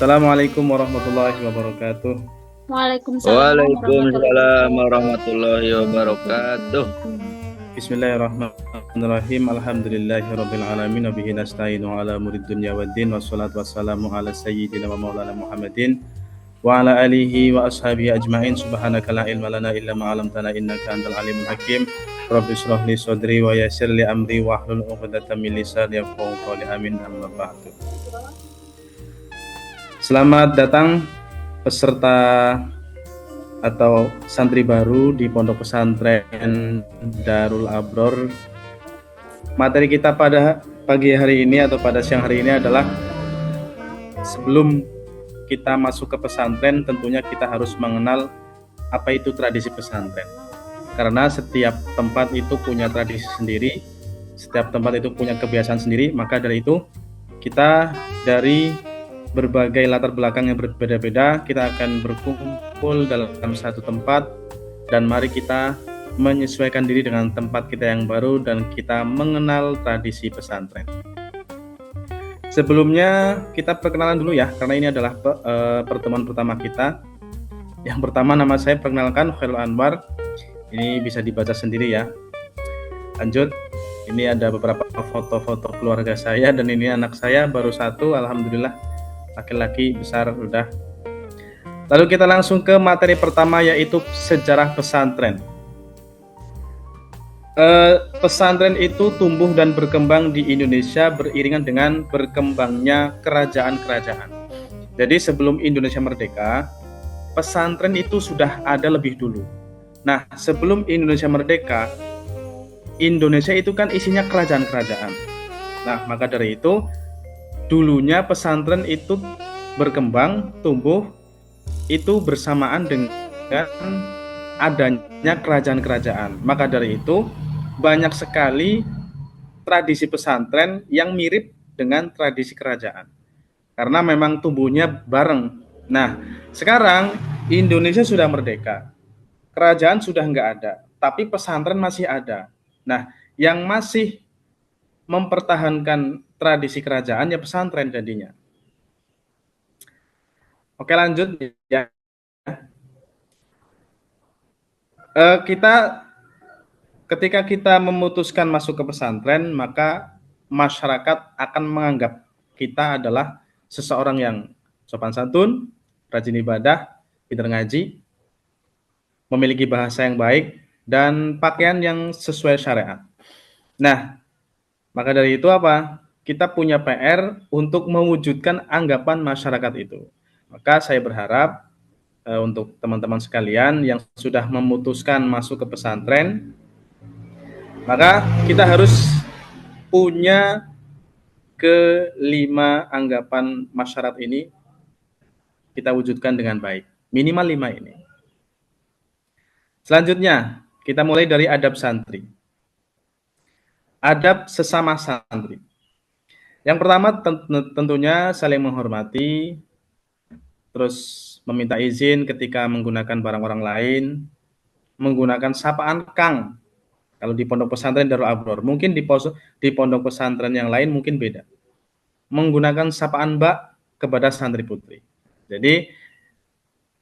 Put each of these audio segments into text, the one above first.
Assalamualaikum warahmatullahi wabarakatuh. Waalaikumsalam warahmatullahi Waalaikumsalam wabarakatuh. warahmatullahi wabarakatuh. Bismillahirrahmanirrahim. Alhamdulillahirabbil alamin wa bihi nasta'inu ala umurid dunya waddin wassalatu wassalamu ala sayyidina wa maulana Muhammadin wa ala alihi wa ashabihi ajmain. Subhanaka la ilma lana illa ma 'allamtana innaka antal alimul hakim. Rabbi shrah li sadri wa yassir li amri wahlul 'uqdatam min lisani yafqahu qawli. Amin. Amma ba'du. Selamat datang peserta atau santri baru di Pondok Pesantren Darul Abror. Materi kita pada pagi hari ini atau pada siang hari ini adalah sebelum kita masuk ke pesantren, tentunya kita harus mengenal apa itu tradisi pesantren. Karena setiap tempat itu punya tradisi sendiri, setiap tempat itu punya kebiasaan sendiri, maka dari itu kita dari berbagai latar belakang yang berbeda-beda, kita akan berkumpul dalam satu tempat dan mari kita menyesuaikan diri dengan tempat kita yang baru dan kita mengenal tradisi pesantren. Sebelumnya kita perkenalan dulu ya, karena ini adalah pertemuan pertama kita. Yang pertama, nama saya perkenalkan, Khairul Anwar. Ini bisa dibaca sendiri ya. Lanjut, ini ada beberapa foto-foto keluarga saya dan ini anak saya baru satu, alhamdulillah. Laki-laki besar udah. Lalu kita langsung ke materi pertama, yaitu sejarah pesantren. Pesantren itu tumbuh dan berkembang di Indonesia beriringan dengan berkembangnya kerajaan-kerajaan. Jadi sebelum Indonesia merdeka, pesantren itu sudah ada lebih dulu. Nah, sebelum Indonesia merdeka, Indonesia itu kan isinya kerajaan-kerajaan. Nah, maka dari itu dulunya pesantren itu berkembang, tumbuh, itu bersamaan dengan adanya kerajaan-kerajaan. Maka dari itu, banyak sekali tradisi pesantren yang mirip dengan tradisi kerajaan. Karena memang tumbuhnya bareng. Nah, sekarang Indonesia sudah merdeka. Kerajaan sudah nggak ada, tapi pesantren masih ada. Nah, yang masih mempertahankan tradisi kerajaan ya pesantren jadinya. Oke, lanjut ya. Ketika kita memutuskan masuk ke pesantren, maka masyarakat akan menganggap kita adalah seseorang yang sopan santun, rajin ibadah, pintar ngaji, memiliki bahasa yang baik, dan pakaian yang sesuai syariat. Nah, maka dari itu apa? Kita punya PR untuk mewujudkan anggapan masyarakat itu. Maka saya berharap untuk teman-teman sekalian yang sudah memutuskan masuk ke pesantren, maka kita harus punya kelima anggapan masyarakat ini kita wujudkan dengan baik. Minimal 5 ini. Selanjutnya, kita mulai dari adab santri. Adab sesama santri. Yang pertama tentunya saling menghormati, terus meminta izin ketika menggunakan barang orang lain, menggunakan sapaan Kang. Kalau di pondok pesantren Darul Abror, mungkin di pondok pesantren yang lain mungkin beda. Menggunakan sapaan Mbak kepada santri putri. Jadi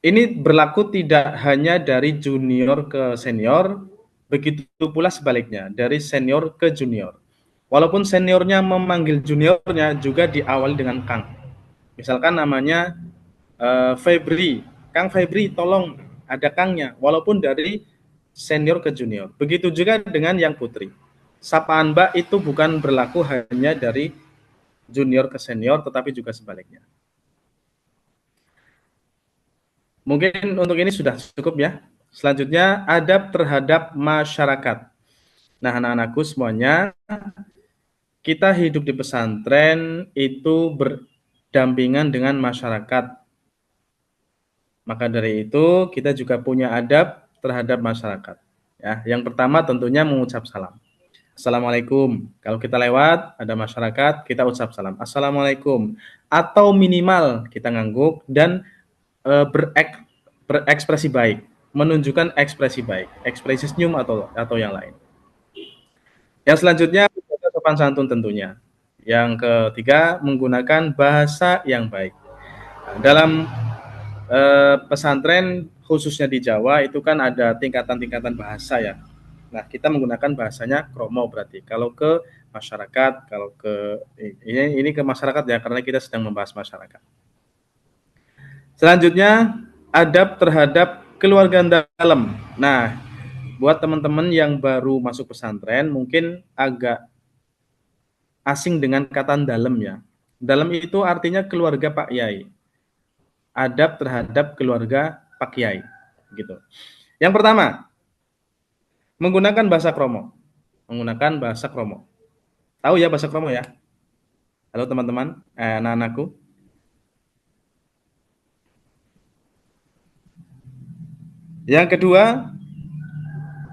ini berlaku tidak hanya dari junior ke senior, begitu pula sebaliknya, dari senior ke junior. Walaupun seniornya memanggil juniornya juga diawali dengan Kang. Misalkan namanya Febri, Kang Febri tolong ada Kangnya, walaupun dari senior ke junior. Begitu juga dengan yang putri. Sapaan Mbak itu bukan berlaku hanya dari junior ke senior, tetapi juga sebaliknya. Mungkin untuk ini sudah cukup ya. Selanjutnya, adab terhadap masyarakat. Nah, anak-anakku semuanya, kita hidup di pesantren itu berdampingan dengan masyarakat. Maka dari itu, kita juga punya adab terhadap masyarakat. Ya, yang pertama tentunya mengucap salam. Assalamualaikum. Kalau kita lewat, ada masyarakat, kita ucap salam. Assalamualaikum. Atau minimal kita ngangguk dan berekspresi baik, menunjukkan ekspresi baik, ekspresi senyum atau yang lain. Yang selanjutnya sopan santun tentunya. Yang ketiga, menggunakan bahasa yang baik. Dalam pesantren khususnya di Jawa itu kan ada tingkatan-tingkatan bahasa ya. Nah, kita menggunakan bahasanya kromo berarti. Kalau ke masyarakat, kalau ke ini ke masyarakat ya karena kita sedang membahas masyarakat. Selanjutnya adab terhadap keluarga dalam. Nah, buat teman-teman yang baru masuk pesantren mungkin agak asing dengan kata dalam ya. Dalam itu artinya keluarga Pak Yai. Adab terhadap keluarga Pak Yai gitu. Yang pertama, menggunakan bahasa kromo. Menggunakan bahasa kromo. Tahu ya bahasa kromo ya? Halo teman-teman, anak-anakku. Yang kedua,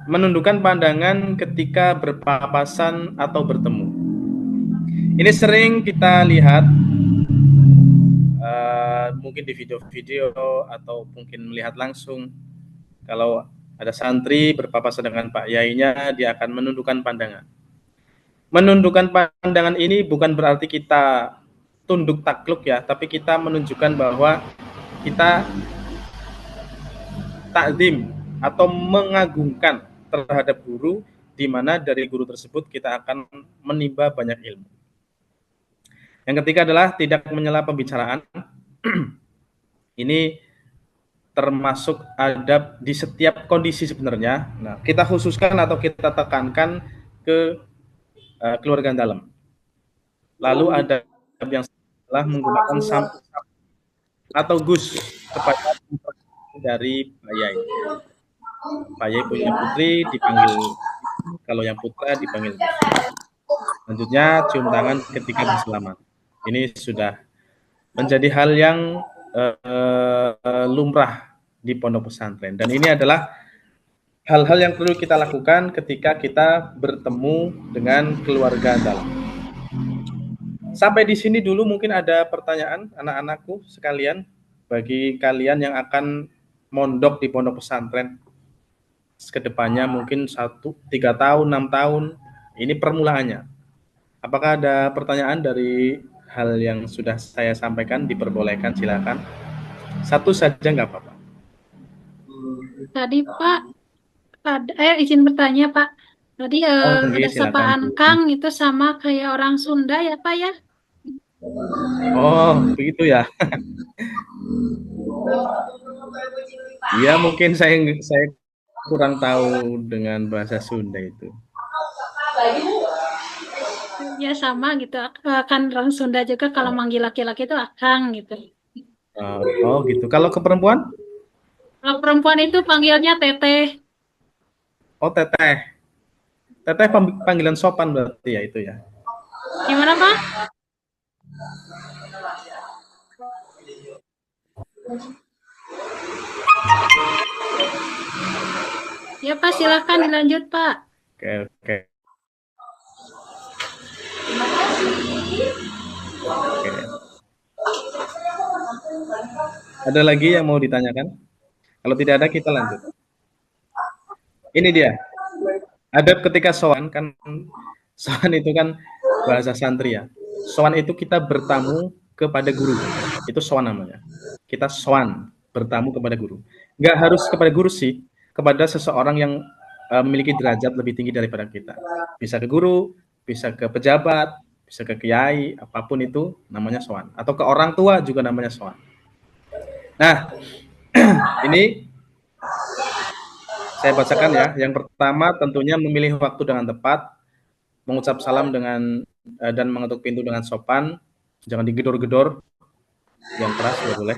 menundukkan pandangan ketika berpapasan atau bertemu. Ini sering kita lihat mungkin di video-video atau mungkin melihat langsung. Kalau ada santri berpapasan dengan Pak Yainya, dia akan menundukkan pandangan. Menundukkan pandangan ini bukan berarti kita tunduk takluk ya, tapi kita menunjukkan bahwa kita takdim atau mengagungkan terhadap guru, di mana dari guru tersebut kita akan menimba banyak ilmu. Yang ketiga adalah tidak menyela pembicaraan. Ini termasuk adab di setiap kondisi sebenarnya. Nah, kita khususkan atau kita tekankan ke keluarga dalam. Lalu ada yang telah menggunakan sam atau gus kepada dari Pak Yai. Pak Yai punya putri dipanggil, kalau yang putra dipanggil gus. Selanjutnya cium tangan ketika berselamat. Ini sudah menjadi hal yang lumrah di pondok pesantren, dan ini adalah hal-hal yang perlu kita lakukan ketika kita bertemu dengan keluarga dalam. Sampai di sini dulu mungkin ada pertanyaan anak-anakku sekalian, bagi kalian yang akan mondok di pondok pesantren kedepannya mungkin 3 tahun, 6 tahun, ini permulaannya. Apakah ada pertanyaan dari hal yang sudah saya sampaikan? Diperbolehkan, silakan. Satu saja nggak apa-apa. Tadi Pak, izin bertanya Pak. Tadi ada silakan. sapaan Kang itu sama kayak orang Sunda ya Pak ya? Oh, begitu ya. Ya mungkin saya kurang tahu dengan bahasa Sunda itu. Ya sama gitu. Kan orang Sunda juga kalau manggil laki-laki itu Akang gitu. Oh gitu. Kalau ke perempuan? Kalau perempuan itu panggilnya Teteh. Oh teteh. Teteh panggilan sopan berarti ya itu ya. Gimana Pak? Ya Pak, silakan dilanjut Pak. Oke. Ada lagi yang mau ditanyakan? Kalau tidak ada kita lanjut. Ini dia. Adab ketika sowan, kan sowan itu kan bahasa santri ya. Sowan itu kita bertamu kepada guru. Itu sowan namanya. Kita sowan, bertamu kepada guru. Nggak harus kepada guru sih, kepada seseorang yang memiliki derajat lebih tinggi daripada kita. Bisa ke guru, bisa ke pejabat, bisa ke kiai, apapun itu namanya sowan. Atau ke orang tua juga namanya sowan. Nah, ini saya bacakan ya. Yang pertama tentunya memilih waktu dengan tepat, mengucap salam dengan dan mengetuk pintu dengan sopan, jangan digedor-gedor, yang keras nggak boleh,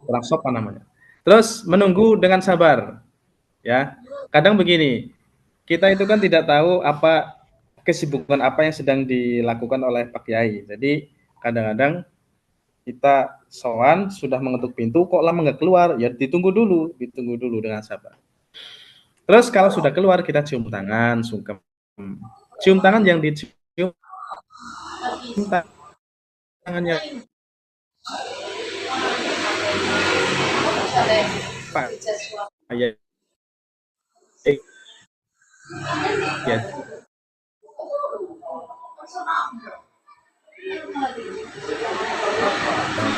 kurang sopan namanya. Terus menunggu dengan sabar, ya. Kadang begini, kita itu kan tidak tahu apa kesibukan apa yang sedang dilakukan oleh Pak Kiai. Jadi kadang-kadang kita sowan sudah mengetuk pintu kok lama nggak keluar, ya ditunggu dulu dengan sabar. Terus kalau sudah keluar kita cium tangan, sungkem. Cium tangan yang dicium tangannya Pak ya, ya